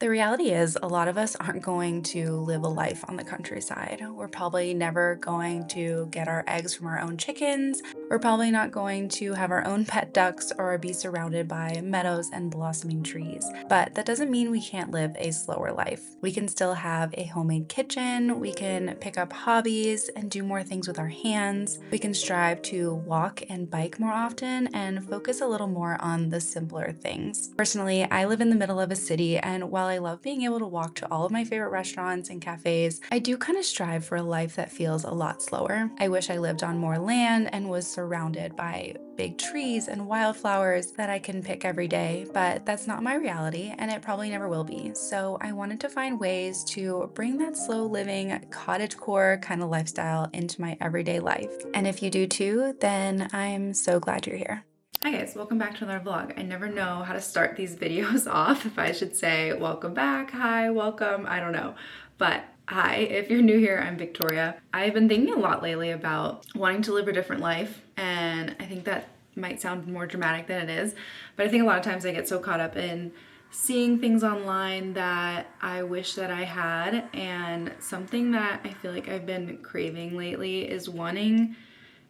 The reality is, a lot of us aren't going to live a life on the countryside. We're probably never going to get our eggs from our own chickens. We're probably not going to have our own pet ducks or be surrounded by meadows and blossoming trees. But that doesn't mean we can't live a slower life. We can still have a homemade kitchen, we can pick up hobbies and do more things with our hands. We can strive to walk and bike more often and focus a little more on the simpler things. Personally, I live in the middle of a city, and while I love being able to walk to all of my favorite restaurants and cafes, I do kind of strive for a life that feels a lot slower. I wish I lived on more land and was surrounded by big trees and wildflowers that I can pick every day, but that's not my reality and it probably never will be. So I wanted to find ways to bring that slow living, cottagecore kind of lifestyle into my everyday life. And if you do too, then I'm so glad you're here. Hi guys, welcome back to another vlog. I never know how to start these videos off, if I should say welcome back, hi, welcome, I don't know. But hi, if you're new here, I'm Victoria. I've been thinking a lot lately about wanting to live a different life, and I think that might sound more dramatic than it is, but I think a lot of times I get so caught up in seeing things online that I wish that I had, and something that I feel like I've been craving lately is wanting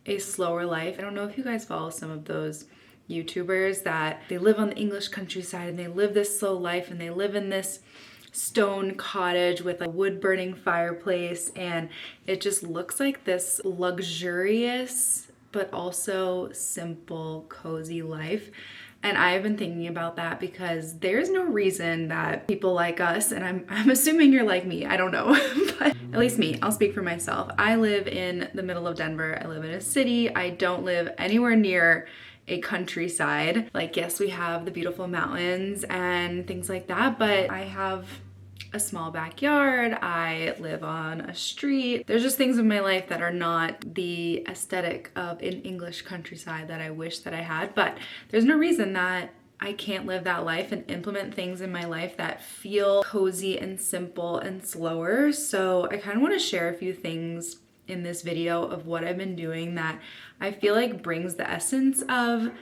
a slower life. I don't know if you guys follow some of those YouTubers that they live on the English countryside and they live this slow life and they live in this stone cottage with a wood burning fireplace, and it just looks like this luxurious but also simple, cozy life. And I've been thinking about that because there's no reason that people like us, and I'm assuming you're like me, I don't know, but at least me, I'll speak for myself. I live in the middle of Denver. I live in a city. I don't live anywhere near a countryside. Like, yes, we have the beautiful mountains and things like that, but I have a small backyard, I live on a street. There's just things in my life that are not the aesthetic of an English countryside that I wish that I had, but there's no reason that I can't live that life and implement things in my life that feel cozy and simple and slower. So I kind of want to share a few things in this video of what I've been doing that I feel like brings the essence of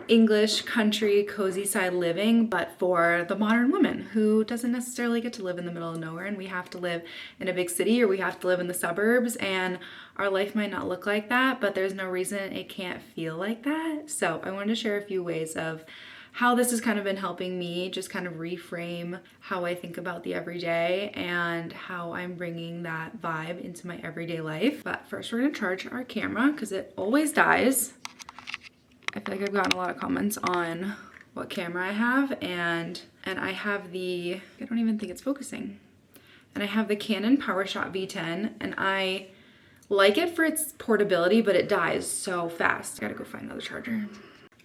English country cozy side living, but for the modern woman who doesn't necessarily get to live in the middle of nowhere, and we have to live in a big city or we have to live in the suburbs, and our life might not look like that, but there's no reason it can't feel like that. So I wanted to share a few ways of how this has kind of been helping me just kind of reframe how I think about the everyday and how I'm bringing that vibe into my everyday life. But first we're gonna charge our camera because it always dies. I feel like I've gotten a lot of comments on what camera I have, and I have the, I don't even think it's focusing. And I have the Canon PowerShot V10, and I like it for its portability, but it dies so fast. I gotta go find another charger.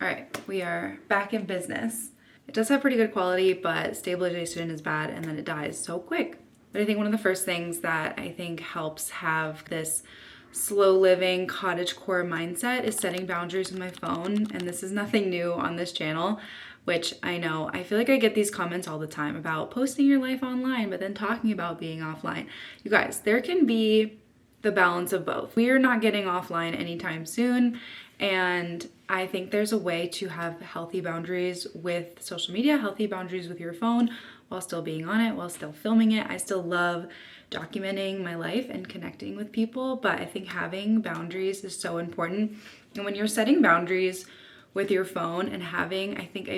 All right, we are back in business. It does have pretty good quality, but stabilization is bad, and then it dies so quick. But I think one of the first things that I think helps have this slow living cottagecore mindset is setting boundaries with my phone. And this is nothing new on this channel, which I know, I feel like I get these comments all the time about posting your life online, but then talking about being offline. You guys, there can be the balance of both. We are not getting offline anytime soon. And I think there's a way to have healthy boundaries with social media, healthy boundaries with your phone while still being on it, while still filming it. I still love documenting my life and connecting with people, but I think having boundaries is so important. And when you're setting boundaries with your phone and having, I think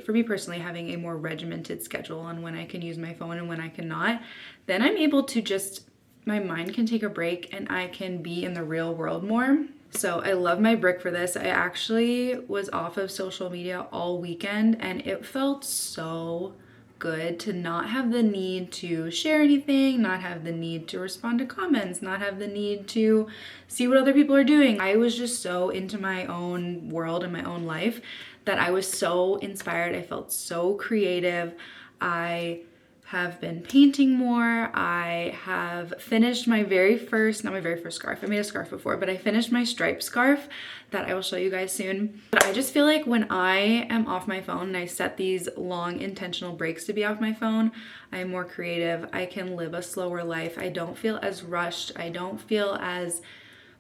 for me personally, having a more regimented schedule on when I can use my phone and when I cannot, then I'm able to just, my mind can take a break and I can be in the real world more. So I love my brick for this. I actually was off of social media all weekend and it felt so good to not have the need to share anything, not have the need to respond to comments, not have the need to see what other people are doing. I was just so into my own world and my own life that I was so inspired. I felt so creative. I have been painting more. I have finished my very first, not my very first scarf. I made a scarf before, but I finished my striped scarf that I will show you guys soon. But I just feel like when I am off my phone and I set these long intentional breaks to be off my phone, I am more creative. I can live a slower life. I don't feel as rushed. I don't feel as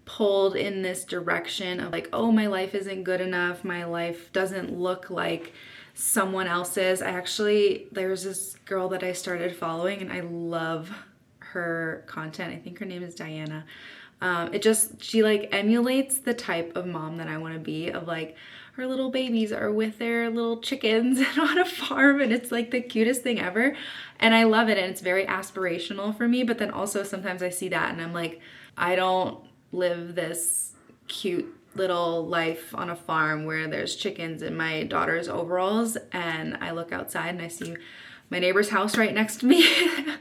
pulled in this direction of like, oh, my life isn't good enough. My life doesn't look like someone else's. There's this girl that I started following and I love her content. I think her name is Diana. She like emulates the type of mom that I want to be, of like her little babies are with their little chickens on a farm, and it's like the cutest thing ever. And I love it, and it's very aspirational for me. But then also sometimes I see that and I'm like, I don't live this cute little life on a farm where there's chickens in my daughter's overalls, and I look outside and I see my neighbor's house right next to me. I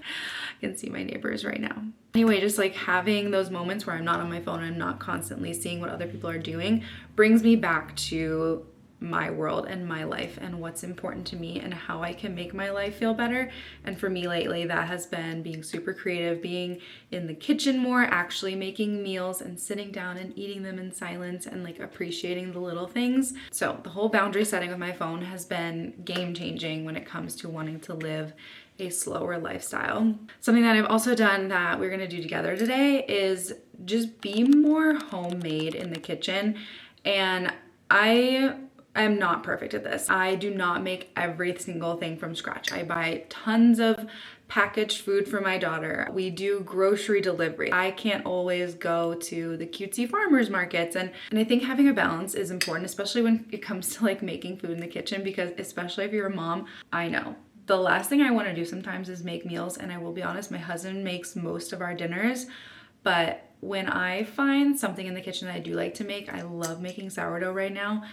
can see my neighbors right now. Anyway, just like having those moments where I'm not on my phone and I'm not constantly seeing what other people are doing brings me back to my world and my life and what's important to me and how I can make my life feel better. And for me lately, that has been being super creative, being in the kitchen more, actually making meals and sitting down and eating them in silence and like appreciating the little things. So the whole boundary setting with my phone has been game changing when it comes to wanting to live a slower lifestyle. Something that I've also done that we're gonna do together today is just be more homemade in the kitchen. And I am not perfect at this. I do not make every single thing from scratch. I buy tons of packaged food for my daughter. We do grocery delivery. I can't always go to the cutesy farmers markets. And I think having a balance is important, especially when it comes to like making food in the kitchen, because especially if you're a mom, I know the last thing I want to do sometimes is make meals. And I will be honest, my husband makes most of our dinners, but when I find something in the kitchen that I do like to make, I love making sourdough right now.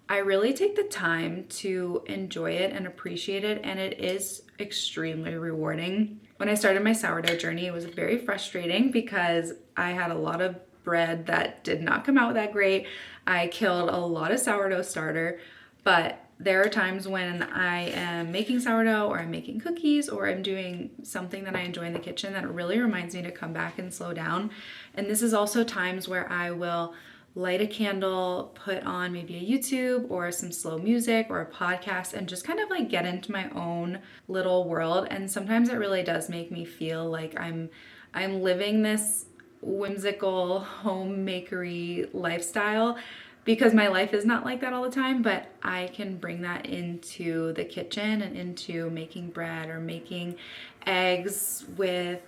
I really take the time to enjoy it and appreciate it, and it is extremely rewarding. When I started my sourdough journey, it was very frustrating because I had a lot of bread that did not come out that great. I killed a lot of sourdough starter, but there are times when I am making sourdough or I'm making cookies or I'm doing something that I enjoy in the kitchen that really reminds me to come back and slow down. And this is also times where I will light a candle, put on maybe a YouTube or some slow music or a podcast, and just kind of like get into my own little world. And sometimes it really does make me feel like I'm living this whimsical homemakery lifestyle, because my life is not like that all the time, but I can bring that into the kitchen and into making bread or making eggs with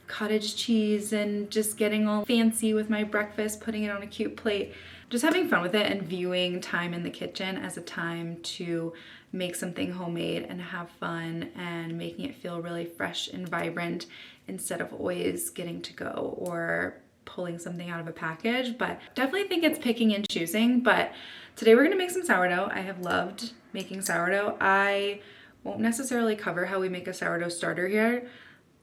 cottage cheese and just getting all fancy with my breakfast, putting it on a cute plate, just having fun with it and viewing time in the kitchen as a time to make something homemade and have fun and making it feel really fresh and vibrant instead of always getting to go or pulling something out of a package. But definitely think it's picking and choosing. But today we're gonna make some sourdough. I have loved making sourdough. I won't necessarily cover how we make a sourdough starter here.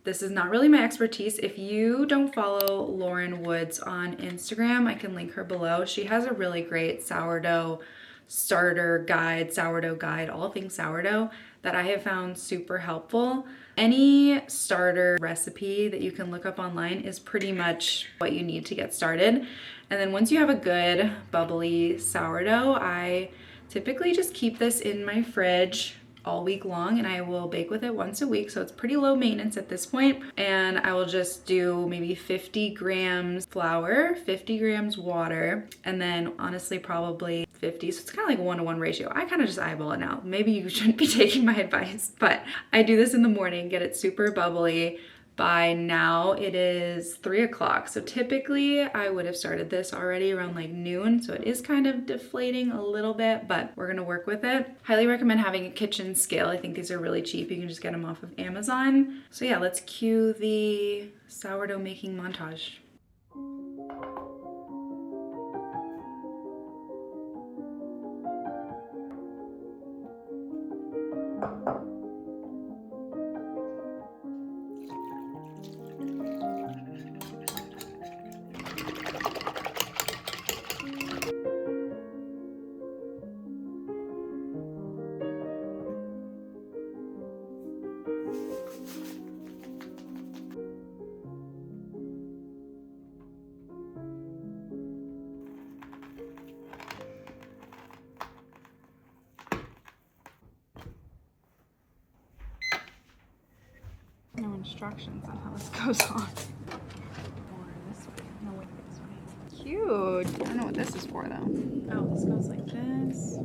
This is not really my expertise. If you don't follow Lauren Woods on Instagram, I can link her below. She has a really great sourdough starter guide, sourdough guide, all things sourdough, that I have found super helpful. Any starter recipe that you can look up online is pretty much what you need to get started. And then once you have a good bubbly sourdough, I typically just keep this in my fridge all week long, and I will bake with it once a week, so it's pretty low maintenance at this point. And I will just do maybe 50 grams flour, 50 grams water, and then honestly probably 50, so it's kind of like a 1-to-1 ratio. I kind of just eyeball it now. Maybe you shouldn't be taking my advice, but I do this in the morning, get it super bubbly. By now it is 3 o'clock. So typically I would have started this already around like noon. So it is kind of deflating a little bit, but we're gonna work with it. Highly recommend having a kitchen scale. I think these are really cheap. You can just get them off of Amazon. So yeah, let's cue the sourdough making montage. No instructions on how this goes on. Or this way. No, wait, this way. Cute. I don't know what this is for though. Oh, this goes like this.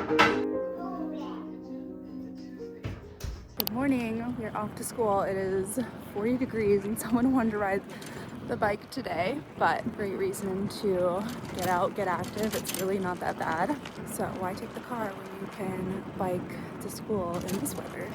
Good morning, we're off to school. It is 40 degrees and someone wanted to ride the bike today, but great reason to get out, get active. It's really not that bad. So why take the car when you can bike to school in this weather?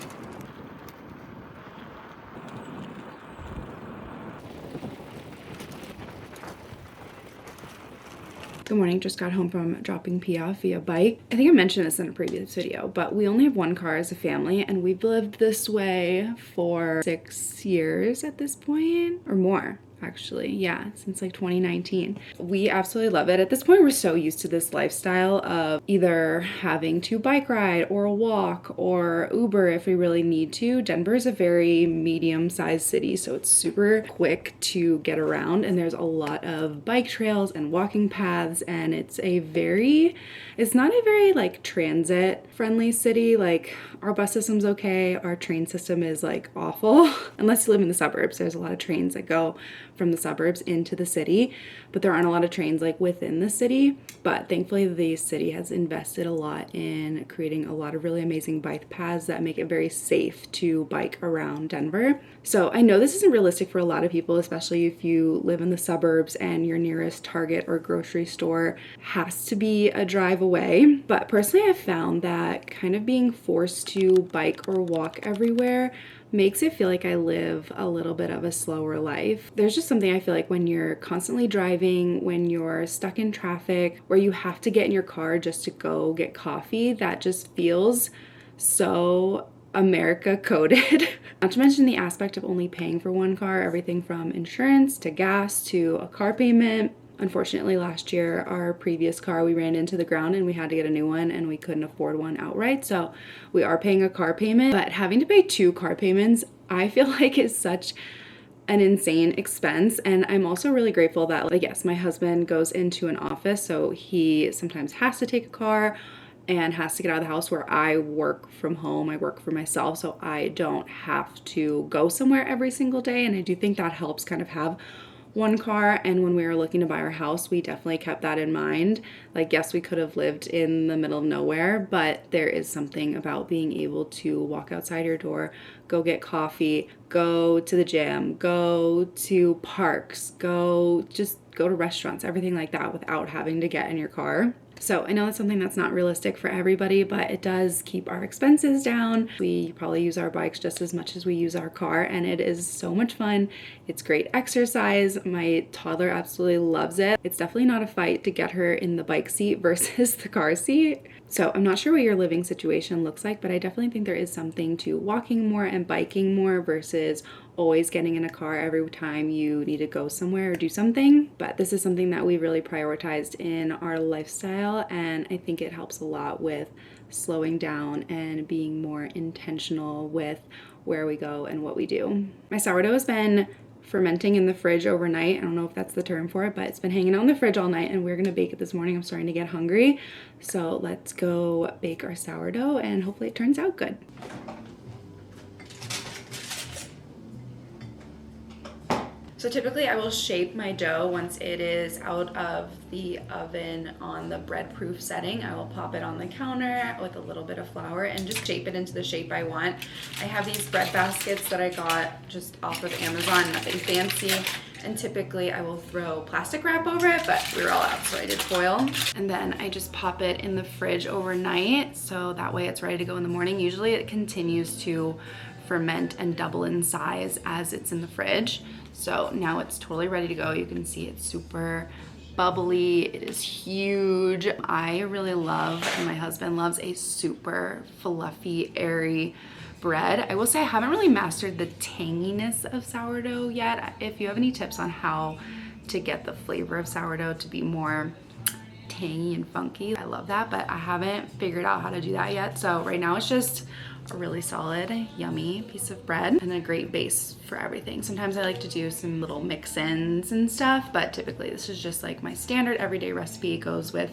Good morning, just got home from dropping P off via bike. I think I mentioned this in a previous video, but we only have one car as a family and we've lived this way for 6 years at this point, or more. Actually, yeah, since like 2019. We absolutely love it. At this point, we're so used to this lifestyle of either having to bike ride or walk or Uber if we really need to. Denver is a very medium-sized city, so it's super quick to get around, and there's a lot of bike trails and walking paths, and it's not a very like transit friendly city. Like our bus system's okay, our train system is like awful. Unless you live in the suburbs, there's a lot of trains that go from the suburbs into the city, but there aren't a lot of trains like within the city. But thankfully the city has invested a lot in creating a lot of really amazing bike paths that make it very safe to bike around Denver. So I know this isn't realistic for a lot of people, especially if you live in the suburbs and your nearest Target or grocery store has to be a drive away. But personally, I've found that kind of being forced to bike or walk everywhere makes it feel like I live a little bit of a slower life. There's just something I feel like when you're constantly driving, when you're stuck in traffic, where you have to get in your car just to go get coffee, that just feels so America coded. Not to mention the aspect of only paying for one car, everything from insurance to gas to a car payment. Unfortunately, last year, our previous car, we ran into the ground and we had to get a new one and we couldn't afford one outright. So we are paying a car payment, but having to pay 2 car payments, I feel like is such an insane expense. And I'm also really grateful that, like, yes, my husband goes into an office, so he sometimes has to take a car and has to get out of the house, where I work from home. I work for myself, so I don't have to go somewhere every single day. And I do think that helps kind of have one car. And when we were looking to buy our house, we definitely kept that in mind. Like, yes, we could have lived in the middle of nowhere, but there is something about being able to walk outside your door, go get coffee, go to the gym, go to parks, go to restaurants, everything like that without having to get in your car. So I know that's something that's not realistic for everybody, but it does keep our expenses down. We probably use our bikes just as much as we use our car, and it is so much fun. It's great exercise. My toddler absolutely loves it. It's definitely not a fight to get her in the bike seat versus the car seat. So I'm not sure what your living situation looks like, but I definitely think there is something to walking more and biking more versus always getting in a car every time you need to go somewhere or do something. But this is something that we really prioritized in our lifestyle, and I think it helps a lot with slowing down and being more intentional with where we go and what we do. My sourdough has been fermenting in the fridge overnight. I don't know if that's the term for it, but it's been hanging out in the fridge all night, and we're gonna bake it this morning. I'm starting to get hungry, so let's go bake our sourdough and hopefully it turns out good. So typically I will shape my dough once it is out of the oven on the bread-proof setting. I will pop it on the counter with a little bit of flour and just shape it into the shape I want. I have these bread baskets that I got just off of Amazon, nothing fancy. And typically I will throw plastic wrap over it, but we were all out, so I did foil. And then I just pop it in the fridge overnight, so that way it's ready to go in the morning. Usually it continues to ferment and double in size as it's in the fridge. So now it's totally ready to go. You can see it's super bubbly. It is huge. I really love, and my husband loves, a super fluffy, airy bread. I will say I haven't really mastered the tanginess of sourdough yet. If you have any tips on how to get the flavor of sourdough to be more tangy and funky, I love that, but I haven't figured out how to do that yet. So right now it's just a really solid, yummy piece of bread and a great base for everything. Sometimes I like to do some little mix-ins and stuff, but typically this is just like my standard everyday recipe. It goes with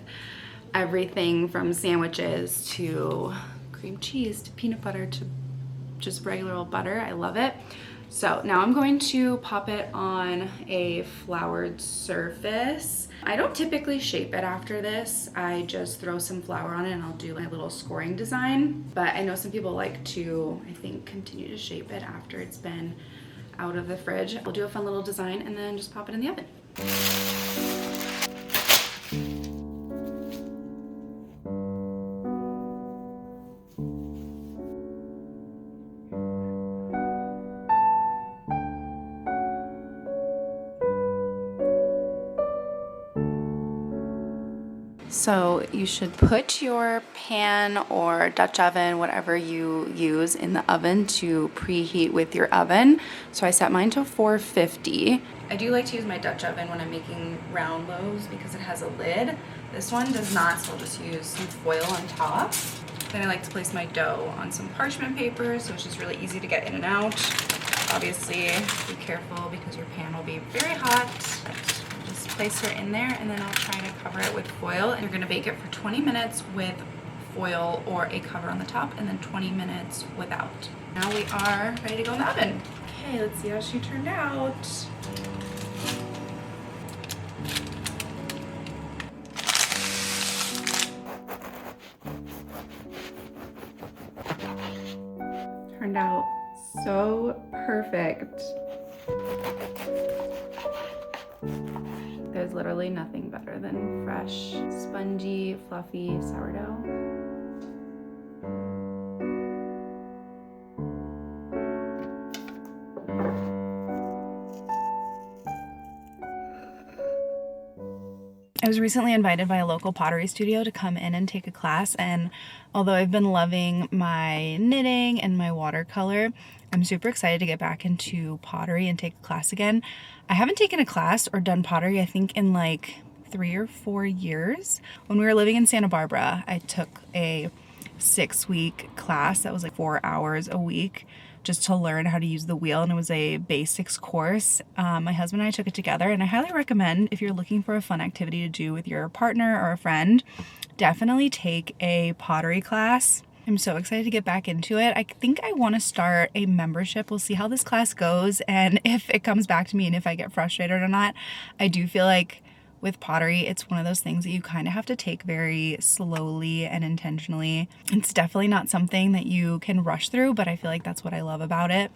everything from sandwiches to cream cheese to peanut butter to just regular old butter. I love it. So now I'm going to pop it on a floured surface. I don't typically shape it after this. I just throw some flour on it and I'll do my little scoring design. But I know some people like to, I think, continue to shape it after it's been out of the fridge. We'll do a fun little design and then just pop it in the oven. So you should put your pan or Dutch oven, whatever you use, in the oven to preheat with your oven. So I set mine to 450. I do like to use my Dutch oven when I'm making round loaves because it has a lid. This one does not, so I'll just use some foil on top. Then I like to place my dough on some parchment paper, so it's just really easy to get in and out. Obviously, be careful because your pan will be very hot. Just place her in there and then I'll try to cover it with foil. And you're gonna bake it for 20 minutes with foil or a cover on the top and then 20 minutes without. Now we are ready to go in the oven. Okay, let's see how she turned out. Turned out so perfect. There's literally nothing better than fresh, spongy, fluffy sourdough. I was recently invited by a local pottery studio to come in and take a class, and although I've been loving my knitting and my watercolor, I'm super excited to get back into pottery and take a class again. I haven't taken a class or done pottery, I think, in like 3 or 4 years. When we were living in Santa Barbara, I took a 6-week class that was like 4 hours a week just to learn how to use the wheel, and it was a basics course. My husband and I took it together, and I highly recommend, if you're looking for a fun activity to do with your partner or a friend, definitely take a pottery class. I'm so excited to get back into it. I think I want to start a membership. We'll see how this class goes and if it comes back to me and if I get frustrated or not. I do feel like with pottery, it's one of those things that you kind of have to take very slowly and intentionally. It's definitely not something that you can rush through, but I feel like that's what I love about it.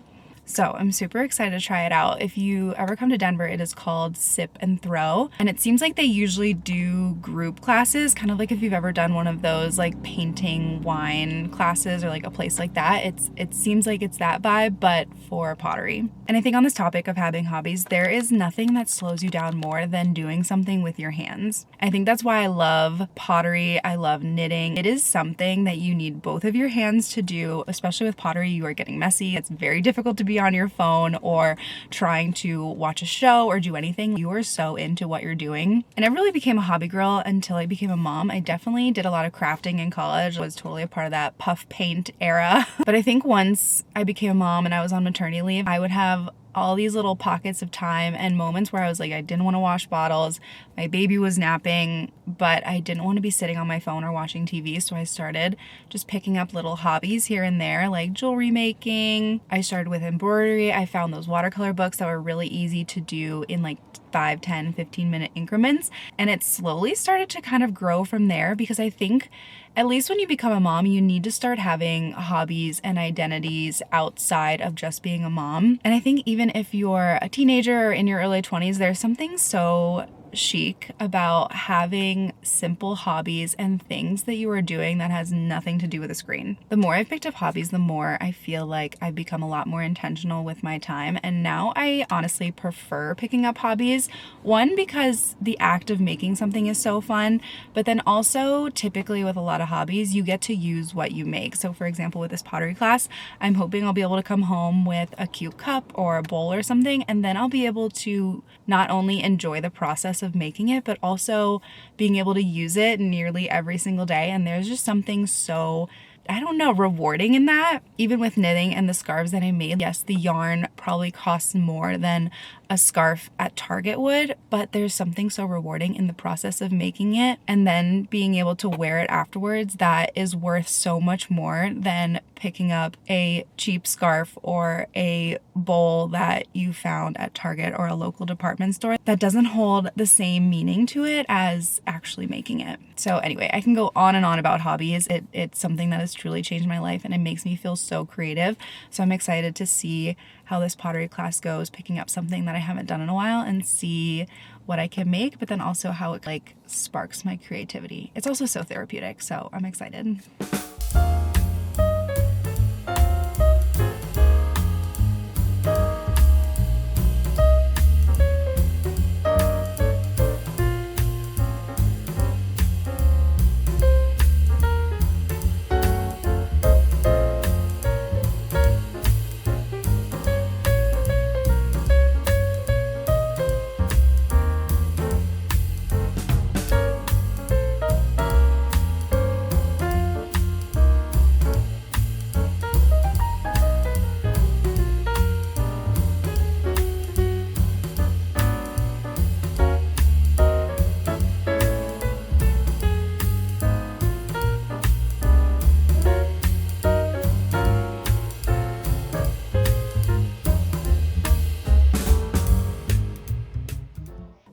So I'm super excited to try it out. If you ever come to Denver, it is called Sip and Throw. And it seems like they usually do group classes, kind of like if you've ever done one of those like painting wine classes or like a place like that. It seems like it's that vibe, but for pottery. And I think on this topic of having hobbies, there is nothing that slows you down more than doing something with your hands. I think that's why I love pottery. I love knitting. It is something that you need both of your hands to do, especially with pottery. You are getting messy. It's very difficult to be on your phone or trying to watch a show or do anything. You are so into what you're doing. And I really became a hobby girl until I became a mom. I definitely did a lot of crafting in college. I was totally a part of that puff paint era. But I think once I became a mom and I was on maternity leave, I would have all these little pockets of time and moments where I was like, I didn't want to wash bottles. My baby was napping, but I didn't want to be sitting on my phone or watching TV. So I started just picking up little hobbies here and there, like jewelry making. I started with embroidery. I found those watercolor books that were really easy to do in like 5, 10, 15-minute increments. And it slowly started to kind of grow from there because I think at least when you become a mom, you need to start having hobbies and identities outside of just being a mom. And I think even if you're a teenager or in your early 20s, there's something so chic about having simple hobbies and things that you are doing that has nothing to do with a screen. The more I've picked up hobbies, the more I feel like I've become a lot more intentional with my time. And now I honestly prefer picking up hobbies. One, because the act of making something is so fun, but then also typically with a lot of hobbies, you get to use what you make. So for example, with this pottery class, I'm hoping I'll be able to come home with a cute cup or a bowl or something, and then I'll be able to not only enjoy the process of making it, but also being able to use it nearly every single day. And there's just something so, I don't know, rewarding in that. Even with knitting and the scarves that I made, yes, the yarn probably costs more than a scarf at Target would, but there's something so rewarding in the process of making it and then being able to wear it afterwards that is worth so much more than picking up a cheap scarf or a bowl that you found at Target or a local department store that doesn't hold the same meaning to it as actually making it. So anyway, I can go on and on about hobbies. It's something that has truly changed my life and it makes me feel so creative. So I'm excited to see how this pottery class goes, picking up something that I haven't done in a while and see what I can make, but then also how it like sparks my creativity. It's also so therapeutic, so I'm excited.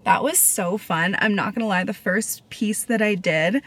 That was so fun. I'm not gonna lie, the first piece that I did,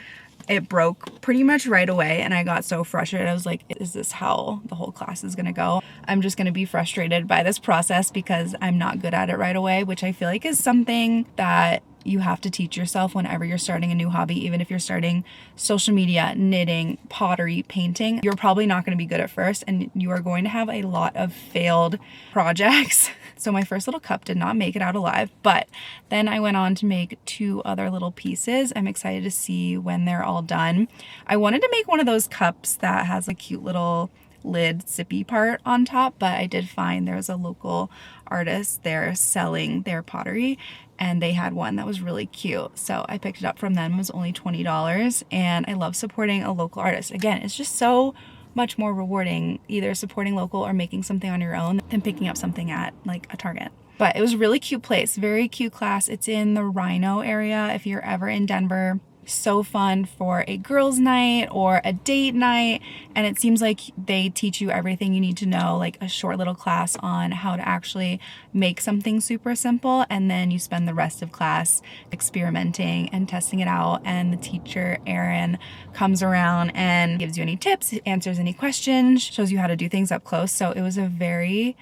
it broke pretty much right away and I got so frustrated. I was like, is this how the whole class is gonna go? I'm just gonna be frustrated by this process because I'm not good at it right away, which I feel like is something that you have to teach yourself whenever you're starting a new hobby. Even if you're starting social media, knitting, pottery, painting, you're probably not going to be good at first and you are going to have a lot of failed projects. So my first little cup did not make it out alive, but then I went on to make 2 other little pieces. I'm excited to see when they're all done. I wanted to make one of those cups that has a cute little lid sippy part on top, but I did find there's a local artist there selling their pottery and they had one that was really cute. So I picked it up from them. It was only $20 and I love supporting a local artist. Again, it's just so much more rewarding either supporting local or making something on your own than picking up something at like a Target. But it was a really cute place, very cute class. It's in the Rhino area if you're ever in Denver. So fun for a girls' night or a date night, and it seems like they teach you everything you need to know, like a short little class on how to actually make something super simple, and then you spend the rest of class experimenting and testing it out, and the teacher Erin comes around and gives you any tips, answers any questions, shows you how to do things up close. So it was a very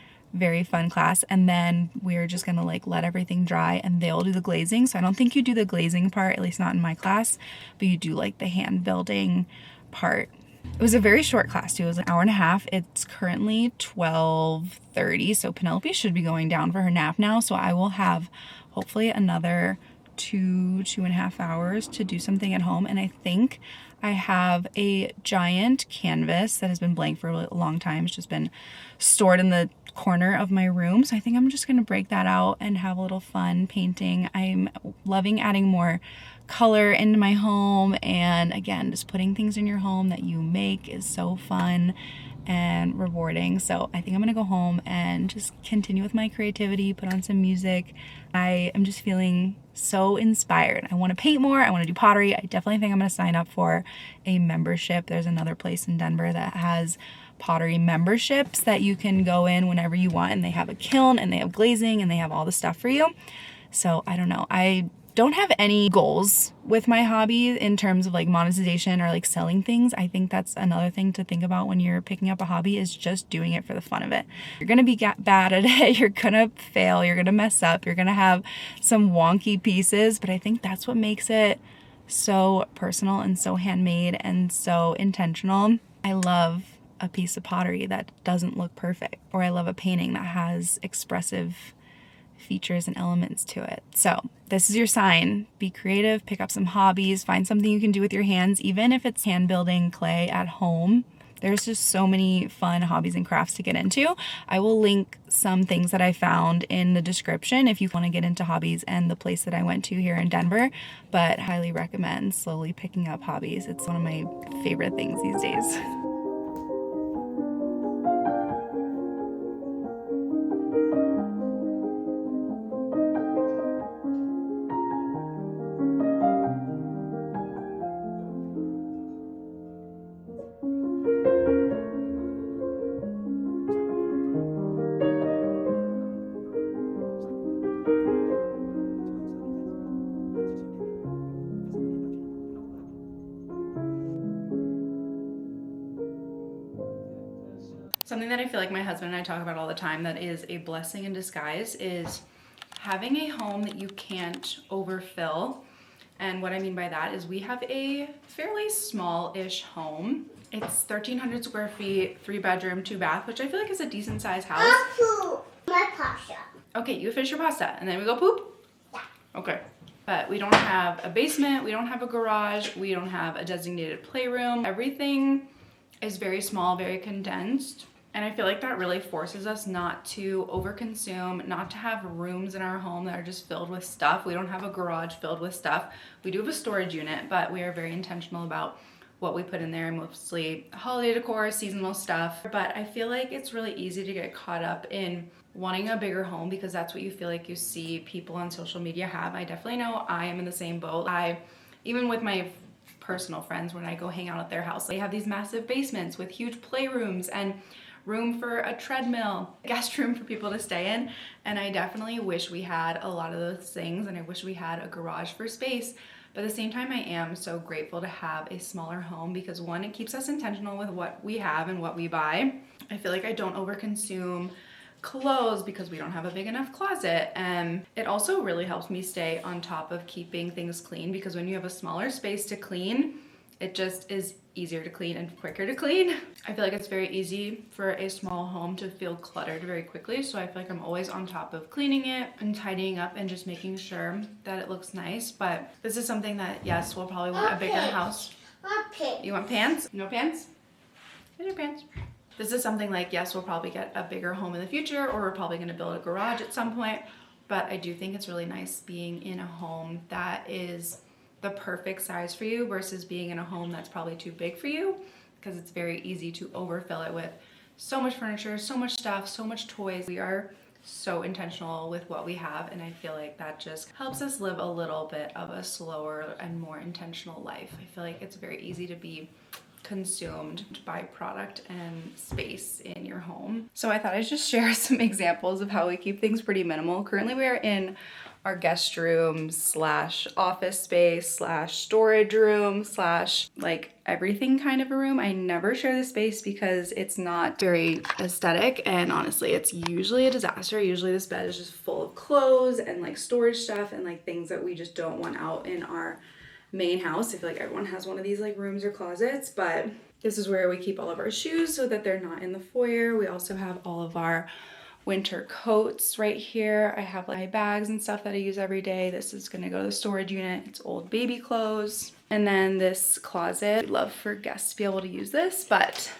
fun class, and then we're just gonna like let everything dry and they'll do the glazing. So I don't think you do the glazing part, at least not in my class, but you do like the hand building part. It was a very short class too. It was an hour and a half. It's currently 12:30, so Penelope should be going down for her nap now, so I will have hopefully another 2.5 hours to do something at home. And I think I have a giant canvas that has been blank for a long time. It's just been stored in the corner of my room. So I think I'm just going to break that out and have a little fun painting. I'm loving adding more color into my home. And again, just putting things in your home that you make is so fun and rewarding. So I think I'm gonna go home and just continue with my creativity, put on some music. I am just feeling so inspired. I want to paint more. I want to do pottery. I definitely think I'm going to sign up for a membership. There's another place in Denver that has pottery memberships that you can go in whenever you want, and they have a kiln and they have glazing and they have all the stuff for you. So I don't know. I don't have any goals with my hobby in terms of like monetization or like selling things. I think that's another thing to think about when you're picking up a hobby, is just doing it for the fun of it. You're gonna be bad at it, you're gonna fail, you're gonna mess up, you're gonna have some wonky pieces, but I think that's what makes it so personal and so handmade and so intentional. I love a piece of pottery that doesn't look perfect, or I love a painting that has expressive features and elements to it. So this is your sign. Be creative, pick up some hobbies, find something you can do with your hands, even if it's hand building clay at home. There's just so many fun hobbies and crafts to get into. I will link some things that I found in the description if you want to get into hobbies and the place that I went to here in Denver, but highly recommend slowly picking up hobbies. It's one of my favorite things these days. Something that I feel like my husband and I talk about all the time that is a blessing in disguise is having a home that you can't overfill. And what I mean by that is we have a fairly small-ish home. It's 1,300 square feet, 3-bedroom, 2-bath, which I feel like is a decent sized house. My pasta. Okay, you finish your pasta and then we go poop? Yeah. Okay. But we don't have a basement, we don't have a garage, we don't have a designated playroom. Everything is very small, very condensed. And I feel like that really forces us not to overconsume, not to have rooms in our home that are just filled with stuff. We don't have a garage filled with stuff. We do have a storage unit, but we are very intentional about what we put in there, mostly holiday decor, seasonal stuff. But I feel like it's really easy to get caught up in wanting a bigger home because that's what you feel like you see people on social media have. I definitely know I am in the same boat. Even with my personal friends, when I go hang out at their house, they have these massive basements with huge playrooms and room for a treadmill, guest room for people to stay in. And I definitely wish we had a lot of those things, and I wish we had a garage for space. But at the same time, I am so grateful to have a smaller home because one, it keeps us intentional with what we have and what we buy. I feel like I don't overconsume clothes because we don't have a big enough closet. And it also really helps me stay on top of keeping things clean because when you have a smaller space to clean, it just is easier to clean and quicker to clean. I feel like it's very easy for a small home to feel cluttered very quickly. So I feel like I'm always on top of cleaning it and tidying up and just making sure that it looks nice. But this is something that, yes, we'll probably want a bigger house. You want pants? No pants? Here's your pants. This is something like, yes, we'll probably get a bigger home in the future, or we're probably gonna build a garage at some point. But I do think it's really nice being in a home that is the perfect size for you versus being in a home that's probably too big for you, because it's very easy to overfill it with so much furniture, so much stuff, so much toys. We are so intentional with what we have, and I feel like that just helps us live a little bit of a slower and more intentional life. I feel like it's very easy to be consumed by product and space in your home. So I thought I'd just share some examples of how we keep things pretty minimal. Currently we are in our guest room slash office space slash storage room slash like everything kind of a room. I never share the space because it's not very aesthetic, and honestly it's usually a disaster. Usually this bed is just full of clothes and like storage stuff and like things that we just don't want out in our main house. I feel like everyone has one of these like rooms or closets, but this is where we keep all of our shoes so that they're not in the foyer. We also have all of our winter coats right here. I have like my bags and stuff that I use every day. This is gonna go to the storage unit. It's old baby clothes. And then this closet, I'd love for guests to be able to use this, but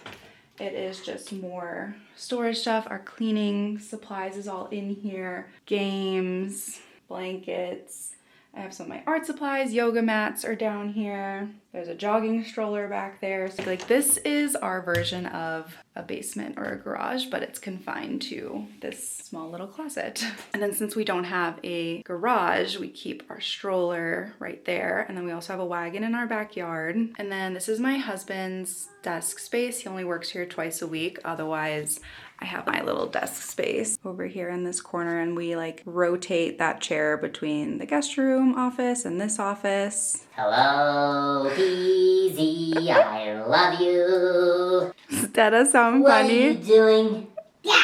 it is just more storage stuff. Our cleaning supplies is all in here. Games, blankets. I have some of my art supplies, yoga mats are down here. There's a jogging stroller back there. So like this is our version of a basement or a garage, but it's confined to this small little closet. And then since we don't have a garage, we keep our stroller right there. And then we also have a wagon in our backyard. And then this is my husband's desk space. He only works here twice a week. Otherwise, I have my little desk space over here in this corner, and we like rotate that chair between the guest room office and this office. Hello, Beezy, I love you. Does that sound what funny? What are you doing? Yeah.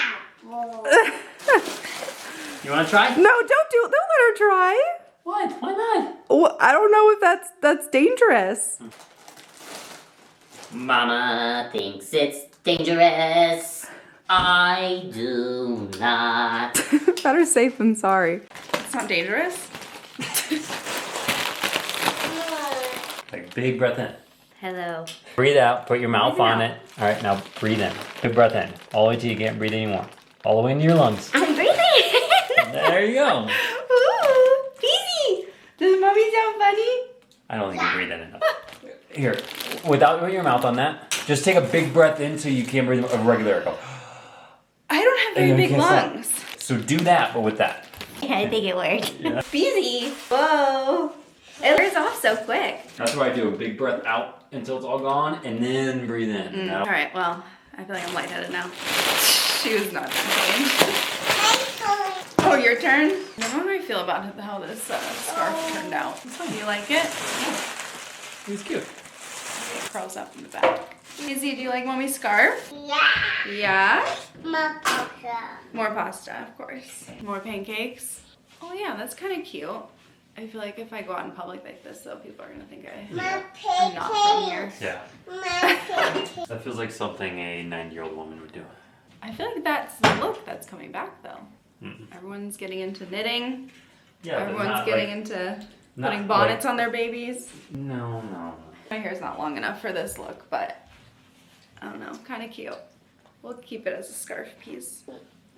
You want to try? No, don't let her try. What? Why not? Well, I don't know if that's dangerous. Mama thinks it's dangerous. I do not. Better safe than sorry. It's not dangerous. Take a big breath in. Hello. Breathe out. Put your mouth on it. All right, now breathe in. Big breath in. All the way till you can't breathe anymore. All the way into your lungs. I'm breathing. There you go. Ooh, Beezy. Does mommy sound funny? I don't think you breathe in enough. Here, without putting your mouth on that, just take a big breath in so you can't breathe a regular go. I don't have very big lungs. So do that, but with that. Yeah, I think it worked. Yeah. Beezy. Whoa. It wears off so quick. That's why I do a big breath out until it's all gone, and then breathe in. All right, well, I feel like I'm lightheaded now. She was not pain. Oh, your turn? How do I feel about how this scarf turned out? Do you like it? He's cute. It curls up in the back. Izzy, do you like mommy's scarf? Yeah. Yeah? More pasta. More pasta, of course. More pancakes. Oh yeah, that's kind of cute. I feel like if I go out in public like this, though, people are gonna think More I'm not from here. pancakes. Yeah. More pancakes. That feels like something a 90-year-old woman would do. I feel like that's the look that's coming back, though. Mm-mm. Everyone's getting into knitting. Yeah, but Everyone's not getting like, into not putting bonnets like- on their babies. No. My hair's not long enough for this look, but I don't know, kind of cute. We'll keep it as a scarf piece.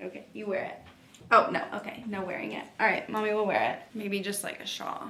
Okay, you wear it. Oh, no, okay, no wearing it. All right, mommy will wear it. Maybe just like a shawl.